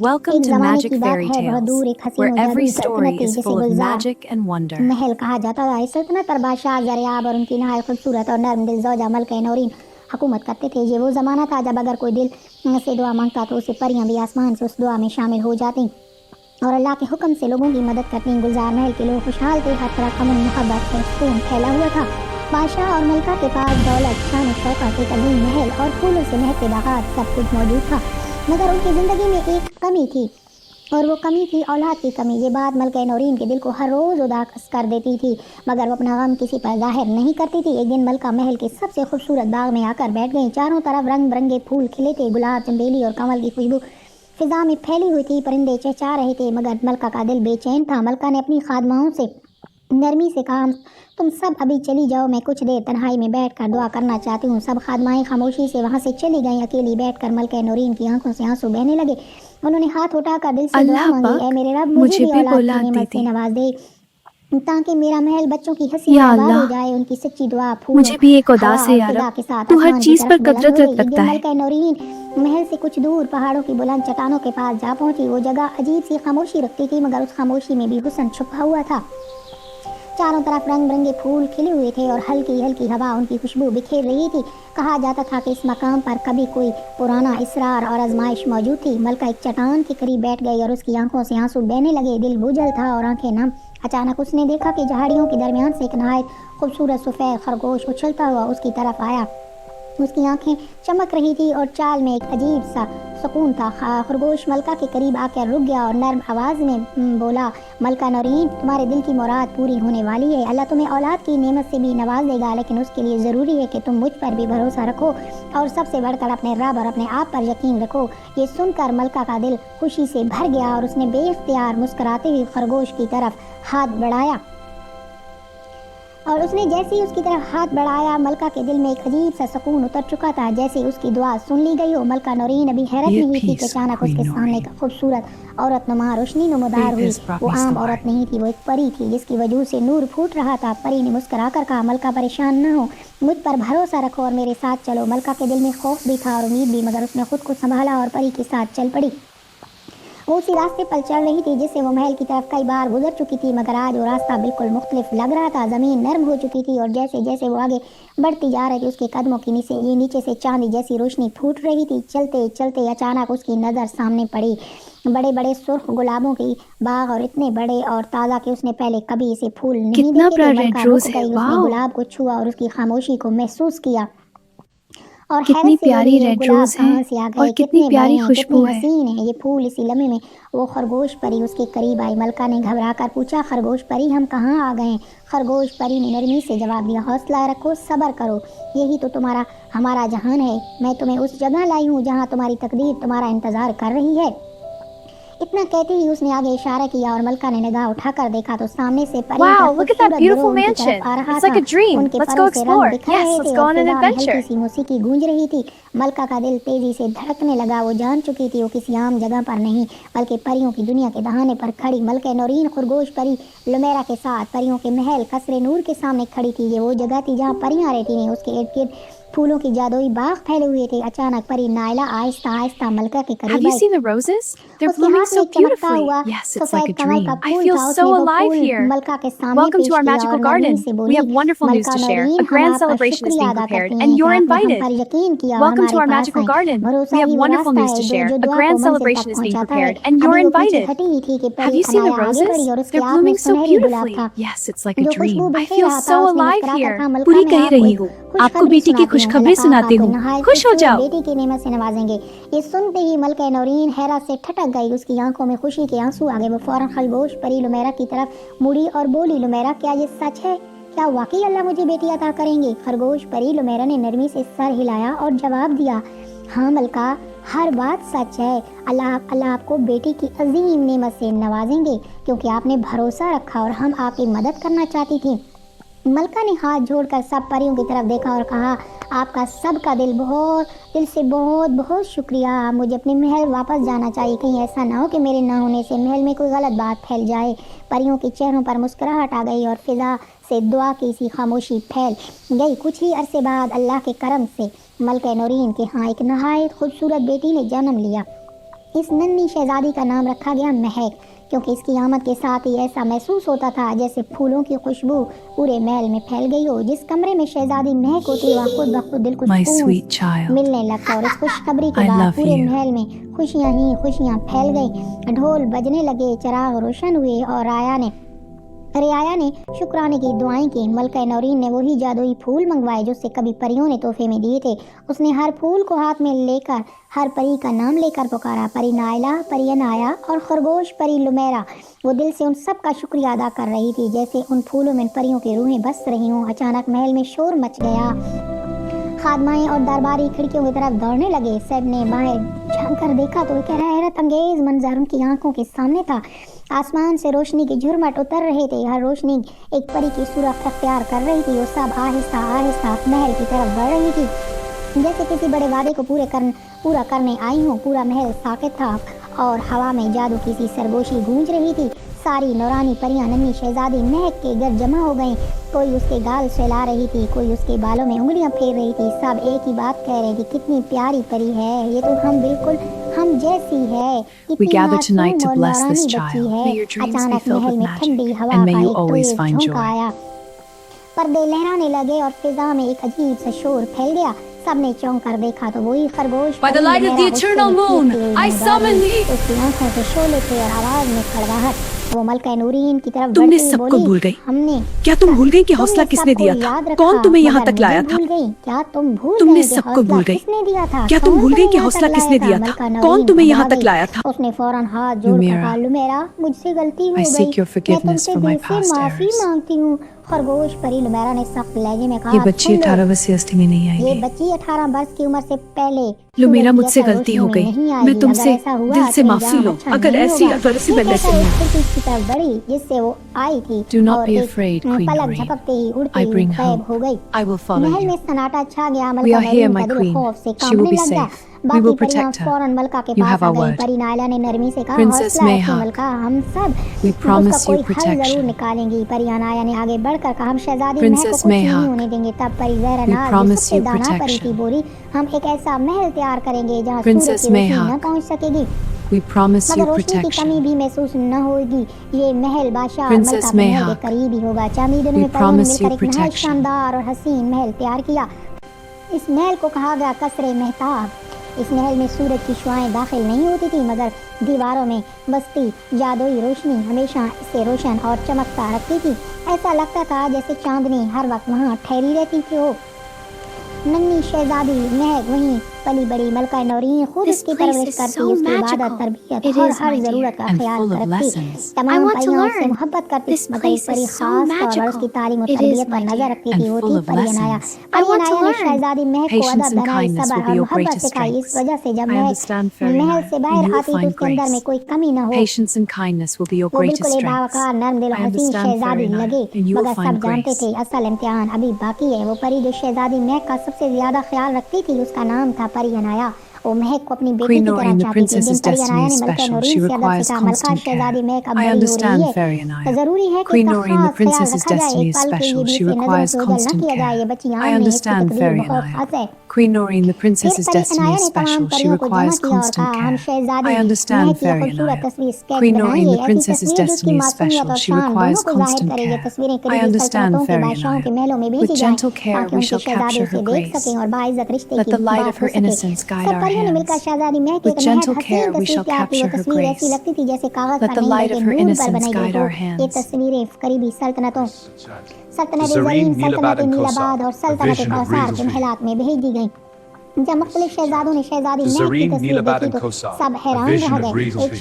Welcome एक to ज़माने Magic की बात Fairy है, बहुत Tales, दूर एक हसीन where और every जादुई story सल्तनत थी is जिसे full of Gulzar magic and wonder. महल कहा जाता था। इस सल्तनत पर बादशाह ज़रयाब और उनकी नहायत खूबसूरत और नर्म दिल ज़ौजा मलका नौरीन हुकूमत करते थे। ये वो ज़माना था जब अगर कोई दिल से दुआ मांगता तो उसे परियां भी आसमान से उस दुआ में शामिल हो जाती और अल्लाह के हुक्म से लोगों की मदद करती। गुलजार महल के लोग खुशहाल थे, हर तरफ अमन, मोहब्बत और सुकून फैला हुआ था। बादशाह और मलका के पास दौलत, शान और शौकत, एक अजीम महल और फूलों से महके बागात सब कुछ मौजूद था, मगर उनकी ज़िंदगी में एक कमी थी और वो कमी थी औलाद की कमी। ये बात मलका नौरीन के दिल को हर रोज़ उदास कर देती थी, मगर वो अपना गम किसी पर जाहिर नहीं करती थी। एक दिन मलका महल के सबसे खूबसूरत बाग में आकर बैठ गई। चारों तरफ रंग बिरंगे फूल खिले थे, गुलाब, चंबेली और कमल की खुशबू फिजा में फैली हुई थी। परिंदे चहचहा रहे थे, मगर मलका का दिल बेचैन था। मलका ने अपनी खादमाओं से नरमी से कहा, तुम सब अभी चली जाओ, मैं कुछ देर तन्हाई में बैठकर दुआ करना चाहती हूँ। सब खादमाएं खामोशी से वहाँ से चली गईं। अकेली बैठकर मलका नौरीन की आंखों से आंसू बहने लगे। उन्होंने हाथ उठाकर दिल से दुआ अल्लाह मांगी, ऐ पाक मेरे रब, मुझे मुझे भी भी औलाद की औलाद दे नेमत से दे। नवाज दे, ताकि मेरा महल बच्चों की हंसी या में आबाद हो अल्लाह, जाए। उनकी सच्ची दुआ फूलों, मुझे भी एक हवा उदास है और या फिजा रब। के साथ तू हर आसमान की चीज पर तरफ बुलंद हो कुदरत गई। एक रखता दिन है। मलका नौरीन महल से कुछ दूर पहाड़ों की बुलंद चट्टानों के पास जा पहुंची। वो जगह अजीब सी खामोशी रखती थी, मगर उस खामोशी में भी हुस्न छुपा हुआ था। चारों तरफ रंग बिरंगे फूल खिले हुए थे और हल्की हल्की हवा उनकी खुशबू बिखेर रही थी। कहा जाता था कि इस मकाम पर कभी कोई पुराना इसरार और आजमाइश मौजूद थी। मलका एक चट्टान के करीब बैठ गई और उसकी आंखों से आंसू बहने लगे। दिल बोझल था और आंखें नम। अचानक उसने देखा कि झाड़ियों के दरमियान से एक नहायत खूबसूरत सफ़ेद खरगोश उछलता हुआ उसकी तरफ आया। उसकी आंखें चमक रही थी और चाल में एक अजीब सा सुकून था। खरगोश मलका के करीब आकर रुक गया और नर्म आवाज़ में बोला, मलका नौरीन, तुम्हारे दिल की मुराद पूरी होने वाली है। अल्लाह तुम्हें औलाद की नेमत से भी नवाज देगा, लेकिन उसके लिए ज़रूरी है कि तुम मुझ पर भी भरोसा रखो और सबसे बढ़कर अपने रब और अपने आप पर यकीन रखो। ये सुनकर मलका का दिल खुशी से भर गया और उसने बेइख्तियार मुस्कुराते हुए खरगोश की तरफ हाथ बढ़ाया और उसने जैसे ही उसकी तरफ हाथ बढ़ाया, मलका के दिल में एक अजीब सा सुकून उतर चुका था, जैसे उसकी दुआ सुन ली गई हो। मलका नौरीन अभी हैरत में ही थी कि अचानक उसके सामने एक खूबसूरत औरत नुमा रोशनी नुमदार हुई। वो आम औरत नहीं थी, वो एक परी थी जिसकी वजह से नूर फूट रहा था। परी ने मुस्कुरा कर कहा, मलका परेशान न हो, मुझ पर भरोसा रखो और मेरे साथ चलो। मलका के दिल में खौफ भी था और उम्मीद भी, मगर उसने खुद को संभाला और परी के साथ चल पड़ी। वो उसी रास्ते पर चल रही थी जिससे वो महल की तरफ कई बार गुजर चुकी थी, मगर आज वो रास्ता बिल्कुल मुख्तलिफ लग रहा था। ज़मीन नरम हो चुकी थी और जैसे जैसे वो आगे बढ़ती जा रही थी, उसके कदमों के नीचे से चांदी जैसी रोशनी फूट रही थी। चलते चलते अचानक उसकी नज़र सामने पड़ी बड़े बड़े सुर्ख गुलाबों की बाग, और इतने बड़े और ताज़ा कि उसने पहले कभी इसे फूल नहीं कितना देखे थे। बड़ा मलका रेड रुक रोज है। गई, उसने वाओ, गुलाब को छुआ और उसकी खामोशी को महसूस किया और कितनी हैरत से बोली, प्यारी ये रेड गुलाब रोज है कहाँ से आ और गए, कितनी कितने बड़े प्यारी हैं, कितनी खुशबू है। हसीन हैं ये फूल। इसी लम्हे में वो खरगोश परी उसके करीब आई। मलका ने घबरा कर पूछा, खरगोश परी, हम कहाँ आ गए? खरगोश परी ने नरमी से जवाब दिया, हौसला रखो, सब्र करो, यही तो तुम्हारा हमारा जहान है। मैं तुम्हें उस जगह लाई हूँ जहाँ तुम्हारी तकदीर तुम्हारा इंतजार कर रही है। इतना कहते ही उसने आगे इशारा किया और मलका ने निगाह उठाकर देखा तो सामने से परी का Wow, look at that खूबसूरत गिरोह beautiful उनकी तरफ mansion. आ रहा It's like था। a dream. उनके Let's परों go से रंग explore. बिखर Yes, रहे let's थे go और on an फिजा में adventure. हल्की सी मौसीकी गूंज रही थी। मलका का दिल तेजी से धड़कने लगा। वो जान चुकी थी वो किसी आम जगह पर नहीं, बल्कि परियों की दुनिया के दहाने पर खड़ी मलका नौरीन खरगोश परी लुमेरा के साथ परियों के महल कसरे नूर के सामने खड़ी थी। ये वो जगह थी जहाँ परियां रहती नहीं। उसके इर्द गिर्द फूलों की जादुई बाग फैले हुए थे। अचानक परी नायला आहिस्ता आहिस्ता मलका के Have करीब you I. seen the roses? They're उसके blooming हाथ में so एक चमकता beautifully. हुआ Yes, it's like सफेद a कमल का dream. I फूल feel था। so उसने वो alive फूल here. मलका के सामने Welcome पेश to our किया magical और नरमी garden. से We बोली, have wonderful news मलका to share. नौरीन, A हम grand आपका celebration is शुक्रिया being अदा prepared, करते हैं and कि you're आपने हम invited. पर यकीन किया और Welcome to हमारे our पास magical आए। garden. भरोसा We have ही वो wonderful रास्ता news है to जो share. A दुआ को grand मंजिल तक celebration is being पहुंचाता है। prepared, and you're अभी वो पीछे invited. हटी ही थी कि Have परी you seen the अनाया आगे बढ़ी roses? और उसके They're हाथ में blooming एक so सुनहरी गुलाब beautifully. था Yes, it's like a जो खुशबू dream. I बिखेर feel रहा था। so उसने alive मुस्कुरा कर here. कहा, मलका पूरी मैं कह आपको रही एक हूँ, आपको खुशखबरी बेटी की सुनाती हूँ। खुशखबरी अल्लाह पाक सुनाती आपको हूँ। नहायत खुश हो खूबसूरत जाओ। बेटी की नेमत से नवाजेंगे। ये सुनते ही मलका नौरीन हैरत से ठटक गई। उसकी आंखों में खुशी के आंसू आ गए। वो फौरन खरगोश परी लुमेरा की तरफ मुड़ी और बोली, लुमेरा, क्या ये सच है? क्या वाकई अल्लाह मुझे बेटी अता करेंगे? खरगोश परी लुमेरा ने नरमी से सर हिलाया और जवाब दिया, हाँ मलका, हर बात सच है। अल्लाह आपको बेटी की अजीम नेमत से नवाजेंगे क्योंकि आपने भरोसा रखा और हम आपकी मदद करना चाहती थी। मलका ने हाथ जोड़कर सब परियों की तरफ देखा और कहा, आपका सबका दिल से बहुत बहुत शुक्रिया। मुझे अपने महल वापस जाना चाहिए। कहीं ऐसा ना हो कि मेरे ना होने से महल में कोई गलत बात फैल जाए। परियों के चेहरों पर मुस्कुराहट आ गई और फिजा से दुआ की सी खामोशी फैल गई। कुछ ही अरसे बाद अल्लाह के करम से मलका नौरीन के यहाँ एक नहायत खूबसूरत बेटी ने जन्म लिया। इस नन्ही शहजादी का नाम रखा गया महक, क्योंकि इसकी आमद के साथ ही ऐसा महसूस होता था जैसे फूलों की खुशबू पूरे महल में फैल गई हो। जिस कमरे में शहजादी महक होती वहाँ खुद ब खुद दिल को My सुकून sweet child, मिलने लगता और इस खुशखबरी के I बाद love पूरे you. महल में खुशियाँ ही खुशियाँ फैल गई। ढोल बजने लगे, चिराग रोशन हुए और रियाया ने शुक्राने की दुआएं की। मलका नौरीन ने वही जादुई फूल मंगवाए जो उसे कभी परियों ने तोहफे में दिए थे। उसने हर फूल को हाथ में लेकर हर परी का नाम लेकर पुकारा, परी नायला, परी अनाया और खरगोश परी लुमेरा। वो दिल से उन सब का शुक्रिया अदा कर रही थी जैसे उन फूलों में परियों की रूहें बस रही हों। अचानक महल में शोर मच गया। खादमाएं और दरबारी खिड़कियों की तरफ दौड़ने लगे। सब ने बाहर झांक कर देखा तो एक हैरत अंगेज मंजर उनकी आंखों के सामने था। आसमान से रोशनी की झुरमट उतर रहे थे। हर रोशनी एक परी की सूरत अख्तियार कर रही थी। वो सब आहिस्ता आहिस्ता महल की तरफ बढ़ रही थी जैसे किसी बड़े वादे को पूरा करने आई हो। पूरा महल साकित था और हवा में जादू की सी सरगोशी गूंज रही थी। सारी नौरानी परियां नन्ही शहजादी महक के घर जमा हो गईं। कोई उसके गाल सहला रही थी, कोई उसके बालों में उंगलियां फेर रही थी। सब एक ही बात कह रही थी, कितनी प्यारी परी है ये तो, हम बिल्कुल हम जैसी है। We कितनी gather tonight मासूम to और bless this नौरानी बच्ची child. है। May your dreams be अचानक filled महल with में magic, ठंडी हवा and may का you एक always तेज find झोंका joy. आया। पर्दे लहराने लगे और फिजा में एक अजीब सा शोर फैल गया। सबने चौंक कर देखा तो वही खरगोश By the light of the eternal moon, I summon thee. उसकी आंखों से शोले थे और आवाज में खड़गाहट। वो मलका नूरीन की तरफ तुमने बढ़ती सबको बोली, भूल गई। हमने क्या तुम भूल गई कि तुमने हौसला किसने सबको दिया था? याद रखा, कौन तुम्हें यहाँ मगर तक लाया मुझे था? भूल गई। क्या तुम भूल तुमने गई कि सबको हौसला भूल गई। किसने दिया था? क्या तुम कौन भूल गई तुम्हें कि यहाँ हौसला तक किसने लाया दिया था? था? मलका कौन नौरीन तुम्हें यहाँ घबरा तक गई। लाया था? उसने फौरन हाथ जोड़कर लुमेरा, कहा, लुमेरा मुझसे गलती हो I गई, seek your मैं forgiveness तुमसे for my दिल से past माफी errors. मांगती हूँ। खरगोश परी लुमेरा ने सख्त लहजे में कहा, ये बच्ची "सुन लो, 18 वर्ष से अस्थि में नहीं ये आएगी। बच्ची 18 वर्ष की उम्र से पहले लुमेरा, सूरज की मुझसे असर गलती रोशनी हो में गई। नहीं मैं आएगी। तुमसे अगर ऐसा हुआ दिल से तो माफी इंजाम लो। अच्छा अगर नहीं ऐसी होगा। अगर से ये मैं कहकर वैसे वो नहीं। खिड़की की तरफ बढ़ी जिससे वो आई थी Do not और be एक afraid, Queen पलक Noreen. झपकते ही उड़ती I हुई bring गायब hope. हो गई। I will follow Mahal you. में सन्नाटा छा गया। We मलका are here, नौरीन my का दिल queen. खौफ से She will कांपने be लग गया। safe. We बाकी will परियां protect her. फौरन मलका के You pass have uh our गईं। word. परी नायला ने नरमी से कहा, Princess हौसला रखिए Mayhawk. मलका, हम सब We उसका promise you कोई हल protection. जरूर निकालेंगी। परी अनाया ने आगे बढ़कर कहा, हम शहजादी महक को Princess कुछ नहीं Mayhawk. होने देंगे। तब परी जहरा We नाज जो promise सबसे you दाना परी थी protection. बोली, हम एक ऐसा महल तैयार करेंगे जहाँ सूरज Princess की रोशनी न Mayhawk. पहुँच सकेगी We promise you मगर रोशनी की कमी protection. भी महसूस न होगी। ये महल बादशाह और Princess मलका के महल Mayhawk. के करीब ही होगा। चंद ही दिनों We में परियों ने promise मिलकर you एक नहायत protection. शानदार और हसीन महल तैयार किया। इस महल को कहा गया कसरे मेहताब। इस महल में सूरज की शुआएं दाखिल नहीं होती थी मगर दीवारों में बसती जादुई रोशनी हमेशा इसे रोशन और चमकता रखती थी। ऐसा लगता था जैसे चांदनी हर वक्त वहाँ ठहरी रहती थी हो। नन्ही शहजादी महक वहीं पली बड़ी। मलका नौरीन खुद This उसकी place परवरिश is करती, so उसकी इबादत, magical. तरबियत It और is, हर my ज़रूरत dear, का and ख्याल full of रखती। lessons. I तमाम want to परियों से learn. मोहब्बत करती This मगर एक place परी is so खास तौर पर magical. उसकी तालीम और It is, तरबियत पर my नजर dear. रखती And थी। वो full थी of परी अनाया। lessons. I परी want to अनाया ने learn. शहजादी महक को Patience अदब, and दनाई, kindness सब्र will और be your मोहब्बत greatest सिखाई। इस strengths. वजह से जब I Mahak understand, Fairy Mahal Naya, से and बाहर you will आती तो find उसके अंदर में grace. कोई कमी न हो। Patience and kindness will be your वो greatest बिल्कुल strengths. बावकार, नर्म दिल और I हसीन understand, शहजादी Fairy Naya, लगे and you will मगर सब find जानते grace. थे असल इम्तिहान अभी बाकी है। वो परी जो शहजादी महक का सबसे ज्यादा ख्याल रखती थी उसका नाम था परी अनाया। वो महक को अपनी बेटी Queen की तरह Noreen, the चाहती थी। एक दिन princess's परी destiny अनाया is ने मलका special. नौरीन She से अदब से requires कहा, मलका constant शहजादी care. महक अब I बड़ी हो रही understand, है Fairy तो Naya. जरूरी है कि Queen इसका Noreen, the खास ख्याल princess's रखा जाए। destiny एक is पल के लिए special. भी She इसे नजरों requires से ओझल न constant किया जाए। ये care. बच्ची I आम नहीं है, इसकी understand, तकदीर Fairy बहुत Naya. खास है। Queen Noreen, the फिर princess's परी destiny अनाया is ने तमाम special. She परियों को जमा requires किया और constant कहा, हम care. शहजादी I understand, महक की Fairy खूबसूरत Naya. तस्वीर स्केच Queen Noreen, बनाएंगे। the ऐसी princess's तस्वीर जिसकी destiny is मासूमियत special. और She शान requires दोनों को जाहिर constant करे। ये care. तस्वीरें I करीबी understand, सल्तनतों के Fairy बादशाहों के Naya. महलों में With भेजी जाएं gentle care, ताकि we उनकी shall शहजादी capture उसे her देख grace. सकें और बाइज्जत रिश्ते Let की the light बात of हो her सके। innocence guide सब our परियों ने मिलकर hands. शहजादी महक की With एक नहायत gentle care, हसीन we तस्वीर shall तैयार की। वो capture her तस्वीर ऐसी grace. लगती थी जैसे कागज Let पर the नहीं light बल्कि of her नूर पर innocence बनाई गई guide हो। our ये hands. तस्वीरें करीबी सल्तनतों सल्तनत Zareen, ज़रीन, Nilabad सल्तनत and नीलाबाद Kosar, और a सल्तनत vision of कौसार के Regal's महलात में भेज दी गईं। जब मुख्तलिफ शहजादों ने शहजादी महक की Zareen, तस्वीर Nilabad देखी and तो Kosar, सब a हैरान vision रह of गए। Regal's एक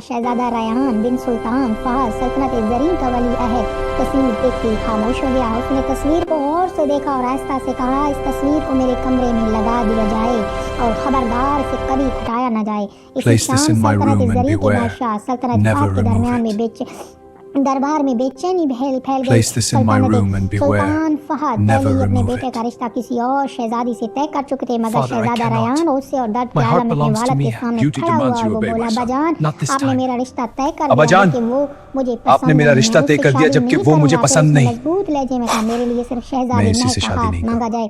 शहजादा रयान बिन सुल्तान फहद सल्तनत ज़रीन का वली अहद तस्वीर देखते ही खामोश हो गया। उसने तस्वीर को गौर से देखा और आहिस्ता से कहा, इस तस्वीर को मेरे कमरे में लगा दिया जाए और खबरदार इसे कभी हटाया न जाए। इसी Place this शाम in my सल्तनत room and ज़रीन के beware. बादशाह सल्तनत Never फहद के remove दरमियान it. में दरबार में बेचैनी फैल गई। Place this in my room and beware. Sultan Fahad Never पहले अपने remove बेटे it. का रिश्ता किसी और शहजादी से तय कर चुके थे मगर Father, I शहजादा cannot. रयान उससे और दर्द के My heart आलम में अपने belongs to वालिद me. के सामने Duty खड़ा हुआ demands और you वो obey, बोला, my son. अब्बाजान Not this आपने time. मेरा रिश्ता तय कर दिया अब्बाजान, लेकिन वो मुझे आपने पसंद मेरा नहीं रिश्ता है, तय उससे कर दिया शादी जबकि नहीं वो मुझे करूंगा। फिर पसंद उसने नहीं। मजबूत लहजे में कहा, मेरे लिए सिर्फ मैं शहजादी इसी महक से का शादी हाथ नहीं मांगा करूंगा। जाए।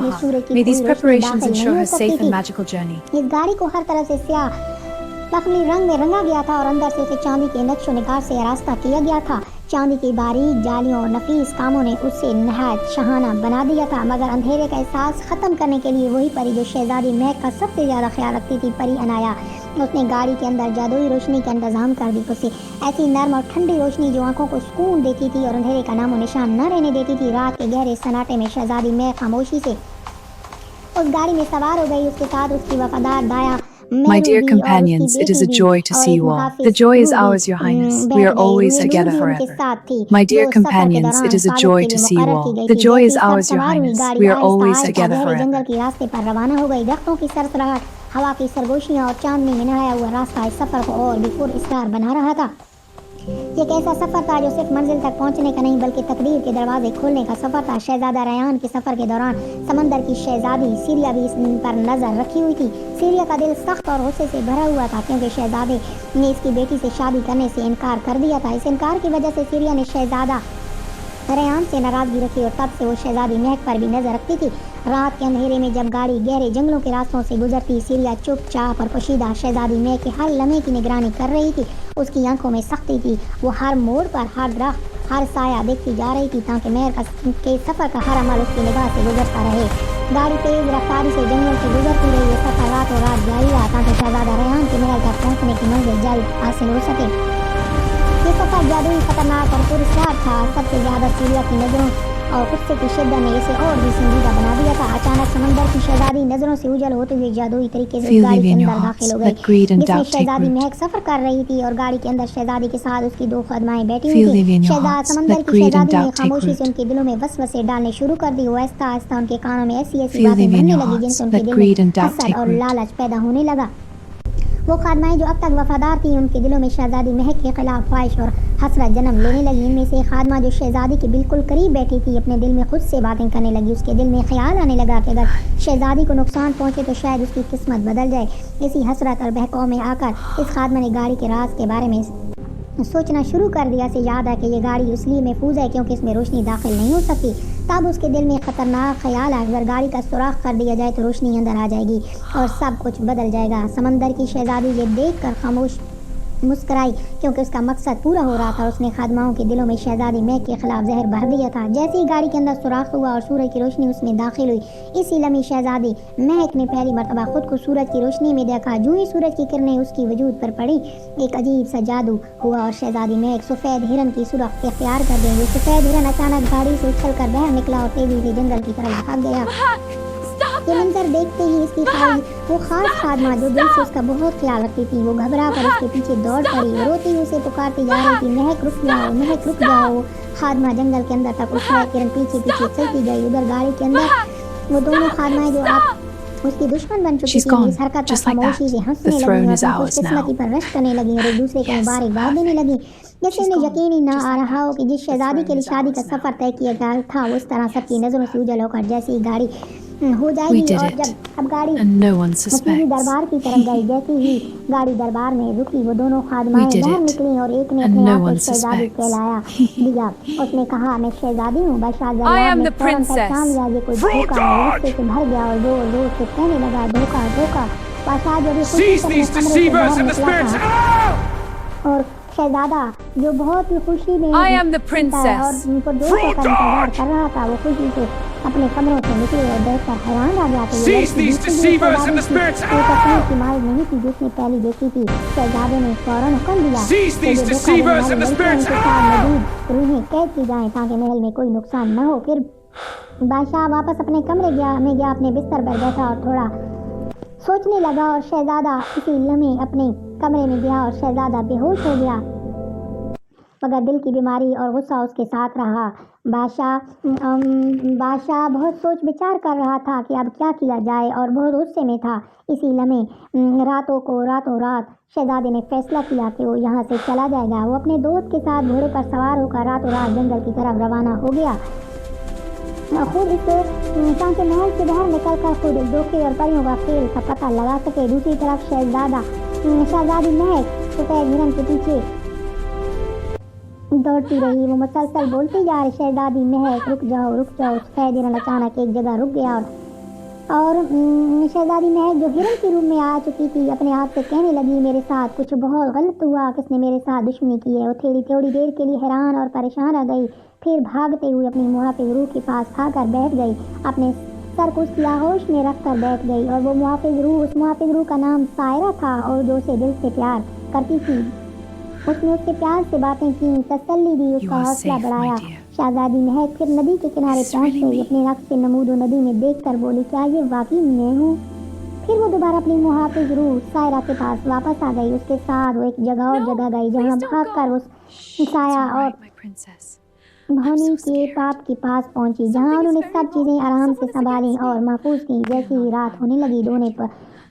इसलिए सूर्य की May these कोई रोशनी preparations दाखिल ensure नहीं her हो सकती safe and थी। magical journey. इस गाड़ी को हर तरफ से स्याह मखमली रंग में रंगा गया था और अंदर से उसे चांदी के नक्शो निगार से आरास्ता किया गया था। चांदी की बारीक जालियों और नफीस कामों ने उसे नहायत शहाना बना दिया था, मगर अंधेरे का एहसास खत्म करने के लिए वही परी जो शहजादी महक का सबसे ज्यादा ख्याल रखती थी, परी अनाया اس نے گاڑی کے اندر جادوئی روشنی کا انتظام کر دی. اسے ایسی نرم اور ٹھنڈی روشنی جو آنکھوں کو سکون دیتی تھی اور اندھیرے کا نام و نشان نہ رہنے دیتی تھی. رات کے گہرے سناٹے میں شہزادی مہک خاموشی سے اس گاڑی میں سوار ہو گئی. اس کے ساتھ اس کی وفادار دایا My dear companions, it is a joy to see you all. The joy is ours, Your Highness. We are always together forever. My dear companions, it is a joy to see you all. The joy is ours, Your Highness. We are always together forever. جنگل کے راستے پر روانہ ہو گئی. درختوں کی سرسراہٹ، ہوا کی سرگوشیاں اور چاندنی میں نہایا ہوا راستہ اس سفر کو اور بھی پر اسرار بنا رہا تھا. یہ ایک ایسا سفر تھا جو صرف منزل تک پہنچنے کا نہیں بلکہ تقدیر کے دروازے کھولنے کا سفر تھا. شہزادہ ریان کے سفر کے دوران سمندر کی شہزادی سیریا بھی اس پر نظر رکھی ہوئی تھی. سیریا کا دل سخت اور غصے سے بھرا ہوا تھا کیونکہ شہزادے نے اس کی بیٹی سے شادی کرنے سے انکار کر دیا تھا. اس انکار کی وجہ سے سیریا نے شہزادہ ریان سے ناراضگی رکھی اور تب سے وہ شہزادی مہک پر بھی نظر رکھتی تھی. رات کے اندھیرے میں جب گاڑی گہرے جنگلوں کے راستوں سے گزرتی، سیریا چپ چاپ اور پوشیدہ شہزادی مہک کے ہر لمحے کی نگرانی کر رہی تھی. اس کی آنکھوں میں سختی تھی. وہ ہر موڑ پر، ہر درخت، ہر سایہ دیکھتی جا رہی تھی تاکہ مہر کے سفر کا ہر عمل اس کی نگاہ سے گزرتا رہے. گاڑی تیز رفتاری سے جنگلوں سے گزرتی رہی. یہ سفر رات و رات جاری رہا تاکہ شہزادہ ریان کے محل تک پہنچنے کی منزل جلد حاصل ہو سکے. یہ سفر جادوئی، خطرناک اور پراسرار تھا. سب سے زیادہ سیریا کی نظروں اور غصے کی شدت نے اسے اور بھی سنجیدہ بنا دیا تھا. اچانک سمندر کی شہزادی نظروں سے اوجھل ہوتے ہوئے جادوئی طریقے سے گاڑی کے اندر داخل ہو گئی جس میں شہزادی مہک سفر کر رہی تھی اور گاڑی کے اندر شہزادی کے ساتھ اس کی دو خدمائیں بیٹھی ہوئی تھیں. سمندر کی شہزادی نے خاموشی سے ان کے دلوں میں وسوسے ڈالنے شروع کر دی. وہ آہستہ آہستہ ان کے کانوں میں ایسی باتیں بھرنے لگی جن سے ان کے دل میں حسد اور لالچ پیدا ہونے لگا. وہ خادمائیں جو اب تک وفادار تھیں ان کے دلوں میں شہزادی مہک کے خلاف خواہش اور حسرت جنم لینے لگی. ان میں سے ایک خادمہ جو شہزادی کے بالکل قریب بیٹھی تھی اپنے دل میں خود سے باتیں کرنے لگی. اس کے دل میں خیال آنے لگا کہ اگر شہزادی کو نقصان پہنچے تو شاید اس کی قسمت بدل جائے. اسی حسرت اور بہکاؤ میں آ کر اس خادمہ نے گاڑی کے راز کے بارے میں سوچنا شروع کر دیا. اسے یاد ہے کہ یہ گاڑی اس لیے محفوظ ہے کیونکہ اس میں روشنی داخل نہیں ہو سکتی. تب اس کے دل میں خطرناک خیال آیا اگر گاڑی کا سوراخ کر دیا جائے تو روشنی اندر آ جائے گی اور سب کچھ بدل جائے گا. سمندر کی شہزادی یہ دیکھ کر خاموش مسکرائی کیونکہ اس کا مقصد پورا ہو رہا تھا. اس نے خادماؤں کے دلوں میں شہزادی مہک کے خلاف زہر بھر دیا تھا. جیسے ہی گاڑی کے اندر سوراخ ہوا اور سورج کی روشنی اس میں داخل ہوئی اسی لمحے شہزادی مہک نے پہلی مرتبہ خود کو سورج کی روشنی میں دیکھا. جو ہی سورج کی کرنیں اس کی وجود پر پڑی ایک عجیب سا جادو ہوا اور شہزادی مہک سفید ہرن کی صورت اختیار کر گئی. سفید ہرن اچانک گاڑی سے اچھل کر باہر نکلا اور تیزی سے جنگل کی طرف بھاگ گیا. یہ منظر دیکھتے ہی اس کی وہ خاص خادمہ جو دل سے اس کا بہت خیال رکھتی تھی وہ گھبرا کر اس کے پیچھے دوڑ پڑی. روتی اسے پکارتی جا رہی تھی مہک رک جاؤ، مہک رک جاؤ. خادمہ جنگل کے اندر تک اس کرن پیچھے پیچھے چلتی گئی. ادھر گاڑی کے اندر وہ دونوں خادمائیں جو آپ اس کی دشمن بن چکی تھی اس حرکت پر خاموشی سے ہنسنے لگی اور اپنی خوش قسمتی پر رشک کرنے لگی اور ایک دوسرے کو مبارکباد دینے لگی. جیسے انہیں یقین ہی نہ آ رہا ہو کہ جس شہزادی کے لیے شادی کا سفر طے کیا گیا تھا اس طرح سب کی نظروں سے اوجھل ہو کر جیسی گاڑی ہو جائے گی. اور جب اب گاڑی مسیحی دربار کی طرف گئی جیسی ہی گاڑی دربار میں رکی وہ دونوں خادمائیں باہر نکلیں اور ایک نے اپنے آپ کو شہزادی کہلایا دیا. اس نے کہا میں شہزادی ہوں. بادشاہ زیاد نے فوراً پہچان لیا یہ کوئی دھوکہ ہے. غصے سے بھر گیا اور زور زور سے کہنے لگا دھوکہ دھوکہ. بادشاہ جو بھی خوشی سے اپنے کمرے سے باہر نکلا تھا اور شہزادہ جو بہت ہی خوشی میں اور ان کو دوستوں کا انتظار کر رہا تھا وہ خوشی سے اپنے کمروں سے نکلے اور دیکھ کر حیران رہ گیا کہ یہ تصویر کی مائل نہیں تھی جس نے پہلی دیکھی تھی. شہزادے نے فوراً حکم دیا کہ یہ روحیں قید کی جائیں تاکہ محل میں کوئی نقصان نہ ہو. پھر بادشاہ واپس اپنے کمرے گیا اپنے بستر پر بیٹھا اور تھوڑا سوچنے لگا اور شہزادہ اسی لمحے اپنے کمرے میں گیا اور شہزادہ بے ہوش ہو گیا مگر دل کی بیماری اور غصہ اس کے ساتھ رہا. بادشاہ بہت سوچ بچار کر رہا تھا کہ اب کیا کیا جائے اور بہت غصے میں تھا. اسی لمحے راتوں رات شہزادے نے فیصلہ کیا کہ وہ یہاں سے چلا جائے گا. وہ اپنے دوست کے ساتھ گھوڑے پر سوار ہو کر راتوں رات جنگل کی طرف روانہ ہو گیا. خود اس تاکہ محل سے باہر نکل کر خود دھوکے اور پریوں کا کھیل کا پتہ لگا سکے. دوسری طرف شہزادی مہک سفید ہرن کے پیچھے دوڑتی رہی. وہ مسلسل بولتی جا رہی شہزادی مہک رک جاؤ رک جاؤ. سفید ہرن اچانک ایک جگہ رک گیا اور شہزادی مہک جو ہرن کے روپ میں آ چکی تھی اپنے آپ سے کہنے لگی میرے ساتھ کچھ بہت غلط ہوا. کس نے میرے ساتھ دشمنی کی ہے. وہ تھوڑی دیر کے لیے حیران اور پریشان رہ گئی پھر بھاگتے ہوئے اپنی محافظ روح کے پاس آ کر بیٹھ گئی. اپنے सर को उसकी आहोश में रख कर बैठ गई और वो उस मुहाफिज रूह का नाम सायरा था और जो उसे दिल से प्यार करती थी। उसने उसके प्यार से बातें की, तसल्ली दी, उसका हौसला बढ़ाया। शहजादी महक फिर नदी के किनारे पहुंच गई। अपने रक्त से नमूदो नदी में देखकर बोली, क्या ये वाकई मैं हूँ? फिर वो दोबारा अपनी मुहाफिज रूह सायरा के पास वापस आ गई। उसके साथ वो एक जगह और जगह गई जहाँ भागकर उस साया और भौनी के बाप के पास पहुंची, जहाँ उन्होंने सब चीजें आराम से संभाली और महफूज की। जैसे ही रात होने लगी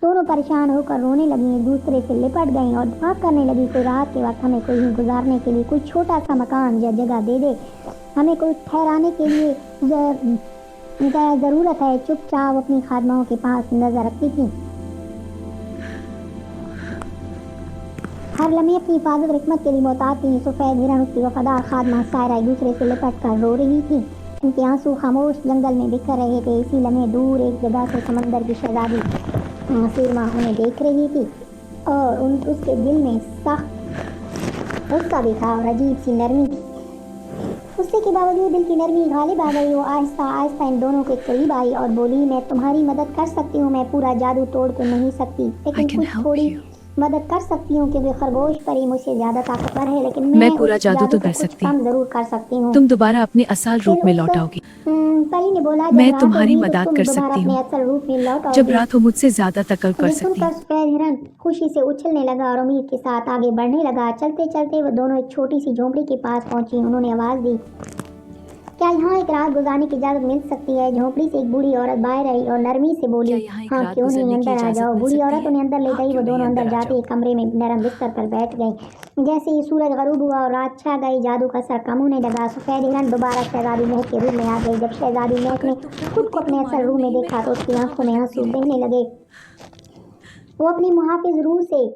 दोनों परेशान होकर रोने लगी, एक दूसरे से लिपट गईं और दुआ करने लगी, कोई रात के वक्त हमें कहीं गुजारने के लिए कोई छोटा सा मकान या जगह दे दे, हमें कोई ठहराने के लिए ज़रूरत है। चुपचाप अपनी खादमाओं के पास नजर रखती थी, हर लम्हे अपनी हिफाजत हिकमत के लिए मोहतात थी। सफेद हिरन उसकी वफादार खादमा सायरा एक दूसरे से लिपट कर रो रही थी। उनके आंसू खामोश जंगल में बिखर रहे थे। इसी लम्हे दूर एक जगह से समंदर की शहजादी सीरमा उन्हें देख रही थी और उसके दिल में सख्त गुस्सा भी था और अजीब सी नरमी थी। गुस्से के बावजूद दिल की नरमी गालिब आ गई। वो आहिस्ता आहिस्ता इन दोनों के करीब आई और बोली, मैं तुम्हारी मदद कर सकती हूँ। मैं पूरा जादू तोड़ तो नहीं सकती, लेकिन कुछ थोड़ी मदद कर सकती हूँ, क्योंकि खरगोश परी मुझसे ज्यादा ताकतवर है, लेकिन मैं पूरा जादू तो कर सकती हूँ, जरूर कर सकती हूँ। तुम दोबारा अपने असल रूप में लौट आओगी। परी ने बोला, मैं तुम्हारी मदद कर सकती हूँ जब रात हो, मुझसे ज्यादा तकल कर सकती हूँ। सफेद हिरन खुशी से उछलने लगा और उम्मीद के साथ आगे बढ़ने लगा। चलते चलते वो दोनों एक छोटी सी झोंपड़ी के पास पहुंची। उन्होंने आवाज दी, क्या यहाँ एक रात गुजारने की इजाजत मिल सकती है? झोंपड़ी से एक बूढ़ी औरत बाहर आई और नरमी से बोली, हाँ क्यों नहीं, अंदर आ जाओ। बूढ़ी औरत उन्हें अंदर ले गई। वो दोनों अंदर जाते एक कमरे में नरम बिस्तर पर बैठ गई। जैसे ही सूरज गरूब हुआ और रात छा गई, जादू का असर कम होने लगा। सफेद हिरन दोबारा शहजादी महक के रूम में आ गई। जब शहजादी महक ने खुद को अपने असल रूम में देखा तो उसकी आंखों में आंसू बहने लगे। वो अपनी मुहाफिज रूह से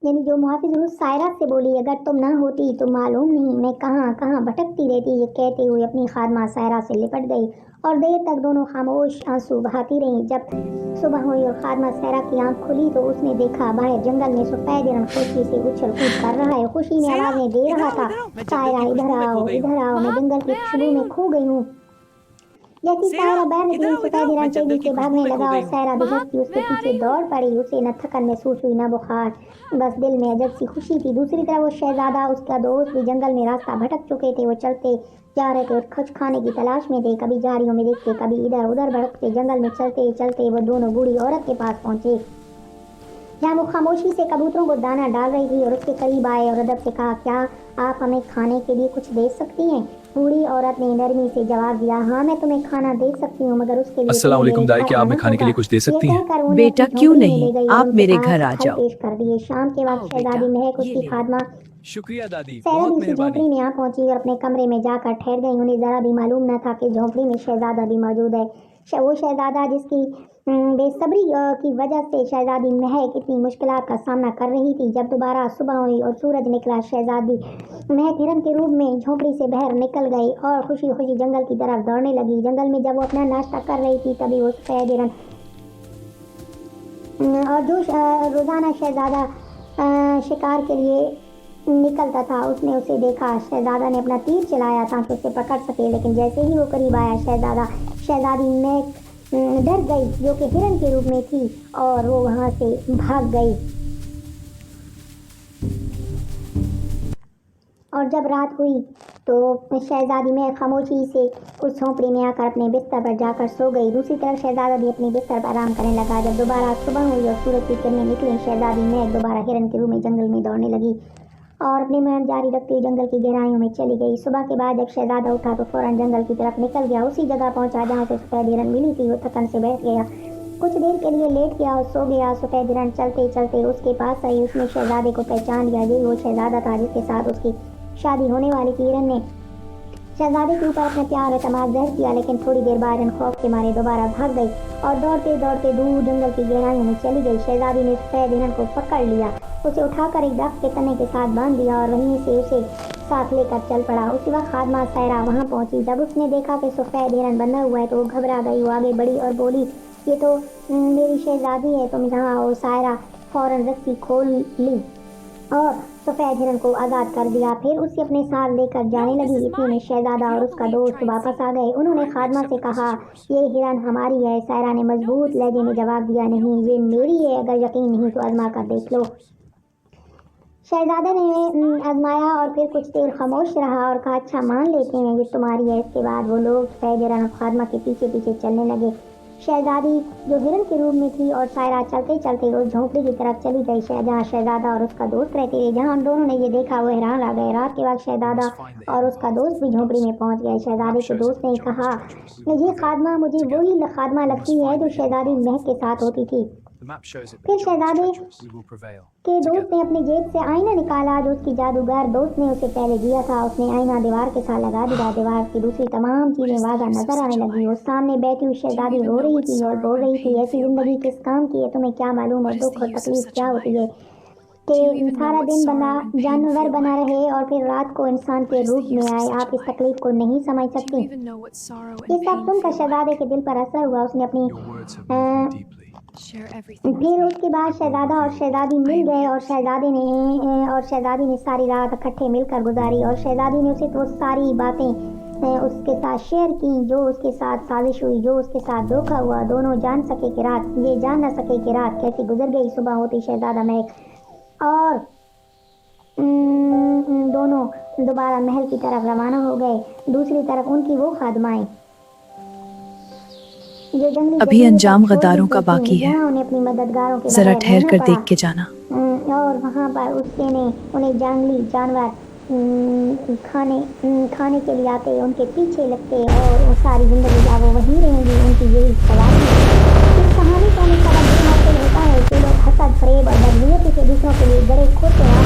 यानी जो मुहाफिज रूह सायरा से बोली, अगर तुम ना होती तो मालूम नहीं मैं कहाँ कहाँ भटकती रहती। ये कहते हुए अपनी खादमा सायरा से लिपट गई और देर तक दोनों खामोश आंसू बहाती रहीं। जब सुबह हुई और खादमा सायरा की आंख खुली तो उसने देखा बाहर जंगल में सफेद हिरन खुशी से उछल कूद कर रहा है, खुशी में आवाजें दे रहा था, सायरा इधर आओ, मैं जंगल की खुशबू में खो गई हूँ। जैसी सायरा बाहर निकली, सफेद हिरन तेजी से भागने लगा और सायरा बेहद उसके पीछे दौड़ पड़ी। उसे न थकन महसूस हुई न बुखार, बस दिल में अजब सी खुशी थी। दूसरी तरफ वो शहजादा उसका दोस्त भी जंगल में रास्ता भटक चुके थे। वो चलते जा रहे थे और कुछ खाने की तलाश में थे, कभी झाड़ियों में देखते, कभी इधर उधर भटकते। जंगल में चलते चलते वो दोनों बूढ़ी औरत के पास पहुंचे, जहाँ वो खामोशी से कबूतरों को दाना डाल रही थी और उसके करीब आए और अदब से कहा, क्या आप हमें खाने के लिए कुछ दे सकती हैं? बूढ़ी औरत ने नरमी से जवाब दिया, हाँ मैं तुम्हें खाना दे सकती हूँ, मगर उसके लिए अस्सलाम वालेकुम दाई, क्या आप हमें खाने के लिए कुछ दे सकती हैं? बेटा क्यों नहीं, आप मेरे घर आ जाओ। पेश कर दिए। शाम के वक्त शहजादी महक उसकी खादमा शुक्रिया दादी, सायरा बहुत दूसरी झोंपड़ी मेहरबानी। में यहाँ पहुंची और अपने कमरे में जाकर ठहर गई। उन्हें जरा भी मालूम न था कि झोंपड़ी में शहजादा भी मौजूद है। वो शहजादा जिसकी बेसब्री की वजह से शहजादी महक इतनी मुश्किलात का सामना कर रही थी। जब दोबारा सुबह हुई और सूरज निकला, शहजादी महक हिरन के रूप में झोंपड़ी से बाहर निकल गई और खुशी खुशी जंगल की तरफ दौड़ने लगी। जंगल में जब वो अपना नाश्ता कर रही थी तभी वो सफेद हिरन और जो रोजाना शहजादा शिकार के लिए निकलता था उसने उसे देखा। शहजादा ने अपना तीर चलाया ताकि उसे पकड़ सके, लेकिन जैसे ही वो करीब आया शहजादी महक डर गई जो कि हिरन के रूप में थी और वो वहां से भाग गई। और जब रात हुई तो शहजादी महक खामोशी से उस झोंपड़ी में आकर अपने बिस्तर पर जाकर सो गई। दूसरी तरफ शहजादा भी अपने बिस्तर पर आराम करने लगा। जब दोबारा सुबह हुई और सूरज की किरणें निकली, शहजादी महक दोबारा हिरन के रूप में जंगल में दौड़ने लगी और अपनी मेहनत जारी रखते हुए जंगल की गहराइयों में चली गई। सुबह के बाद जब शहजादा उठा तो फौरन जंगल की तरफ निकल गया। उसी जगह पहुंचा जहां से सफेद हिरन मिली थी। वो थकन से बैठ गया, कुछ देर के लिए लेट गया और सो गया। सफेद हिरन चलते चलते उसके पास आई। उसने शहजादे को पहचान लिया। यही वो शहजादा था जिसके साथ उसकी शादी होने वाली थी। हिरन ने शहजादे के ऊपर अपने प्यार और तमाम जहर किया, लेकिन थोड़ी देर बाद हिरन खौफ के मारे दोबारा भाग गई और दौड़ते दौड़ते दूर जंगल की गहराइयों में चली गई। शहजादी ने सफेद हिरन को पकड़ लिया, उसे उठाकर एक दरख्त के तने के साथ बांध दिया और वहीं से उसे साथ लेकर चल पड़ा। उसी वक्त खादमा सायरा वहां पहुंची। जब उसने देखा कि सफेद हिरन बंधा हुआ है तो वो घबरा गई। वो आगे बढ़ी और बोली, ये तो मेरी शहजादी है, तुम यहाँ आओ। सायरा फौरन रस्सी खोल ली और सफेद हिरन को आज़ाद कर दिया। फिर उसे अपने साथ लेकर जाने लगी। इतने में शहजादा और उसका दोस्त वापस आ गए। उन्होंने खादमा से कहा, ये हिरन हमारी है। सायरा ने मजबूत लहजे में जवाब दिया, नहीं, ये मेरी है। अगर यकीन नहीं तो आजमा कर देख लो। शहजादे ने आजमाया और फिर कुछ देर खामोश रहा और कहा, अच्छा मान लेते हैं ये तुम्हारी है। इसके बाद वो लोग सफेद हिरन और खादमा के पीछे पीछे चलने लगे। शहजादी जो हिरन के रूप में थी और सायरा चलते चलते उस झोंपड़ी की तरफ चली गई जहाँ शहजादा और उसका दोस्त रहते थे। जहाँ दोनों ने ये देखा वो हैरान रह गए। रात के वक्त शहजादा और उसका दोस्त भी झोंपड़ी में पहुंच गए। शहजादे के दोस्त ने कहा, ये खादमा मुझे वही खादमा लगती है जो शहजादी महक के साथ होती थी। फिर शहजादे के दोस्त ने अपनी जेब से आईना निकाला जो उसकी जादूगर दोस्त ने उसे पहले दिया था। उसने आईना दीवार के साथ लगा दिया। दीवार की दूसरी तमाम चीजें वाज़ा नजर आने लगी। उस सामने बैठी हुई शहजादी रो रही थी और बोल रही थी, ऐसी जिंदगी किस काम की है, तुम्हें क्या मालूम और दुख और तकलीफ क्या होती है कि सारा दिन बंदा जानवर बना रहे और फिर रात को इंसान के रूप में आए। आप इस तकलीफ को नहीं समझ सकती। ये सब सुनकर शहजादे के दिल पर असर हुआ। उसने अपनी फिर उसके बाद शहजादा और शहजादी मिल गए और शहजादी ने सारी रात इकट्ठे मिलकर गुजारी और शहजादी ने उसे वो सारी बातें उसके साथ शेयर की जो उसके साथ साजिश हुई, जो उसके साथ धोखा हुआ। दोनों जान न सके कि रात कैसे गुजर गई। सुबह होती शहजादा महक और दोनों दोबारा महल की तरफ रवाना हो गए। दूसरी तरफ उनकी वो खादमाएं अभी अंजाम गद्दारों का बाकी है, जरा ठहर कर देख के जाना। और वहाँ पर उसने उन्हें जंगली जानवर खाने के लिए आते, उनके पीछे लगते और वो सारी जिंदगी क्या वो वहीं रहेंगी। उनकी यही सवाल है। इस कहानी का हमें सबक ये हासिल होता है कि लोग हसद, फरेब और बदनीयती से दूसरों के लिए गड़े खोते हैं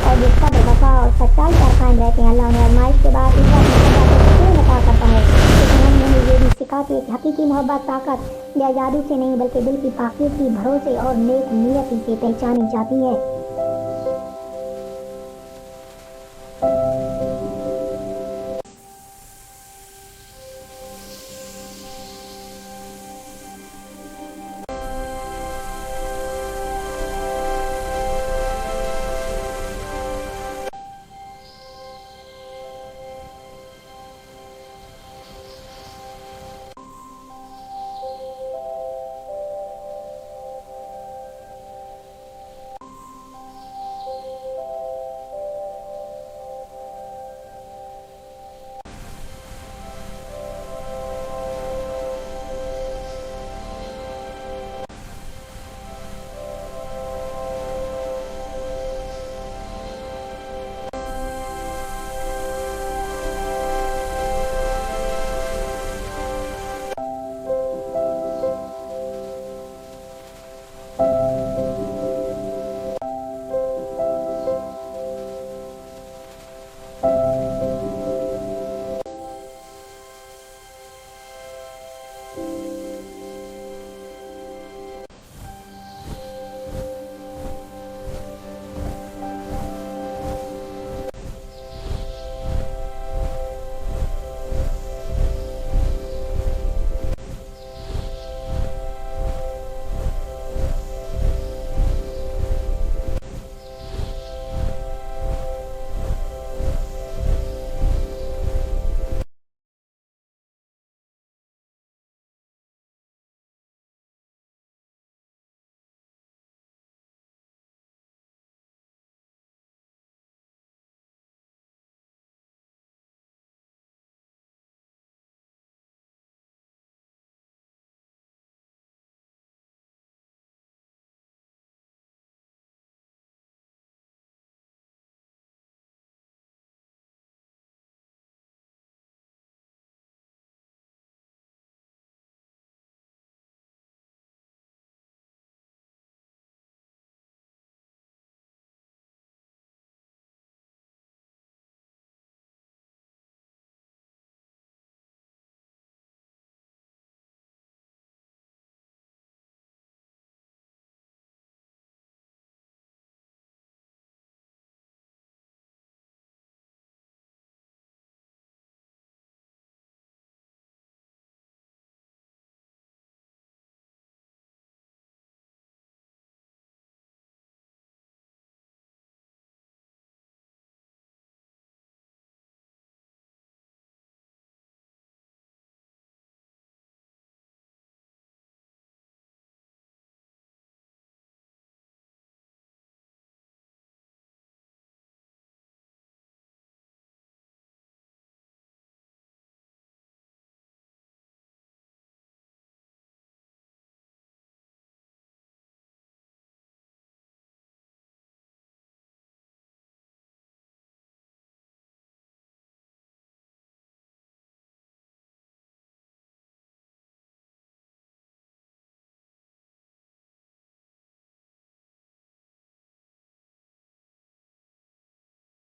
और जो सब्र, वफा और सच्चाई पर कायम रहते हैं, अल्लाह उन्हें आजमाइश के बाद करता है। ये भी सिखाती है कि हकीकी मोहब्बत ताकत या जादू से नहीं बल्कि दिल की पाकीज़गी, भरोसे और नेक नियत से पहचानी जाती है।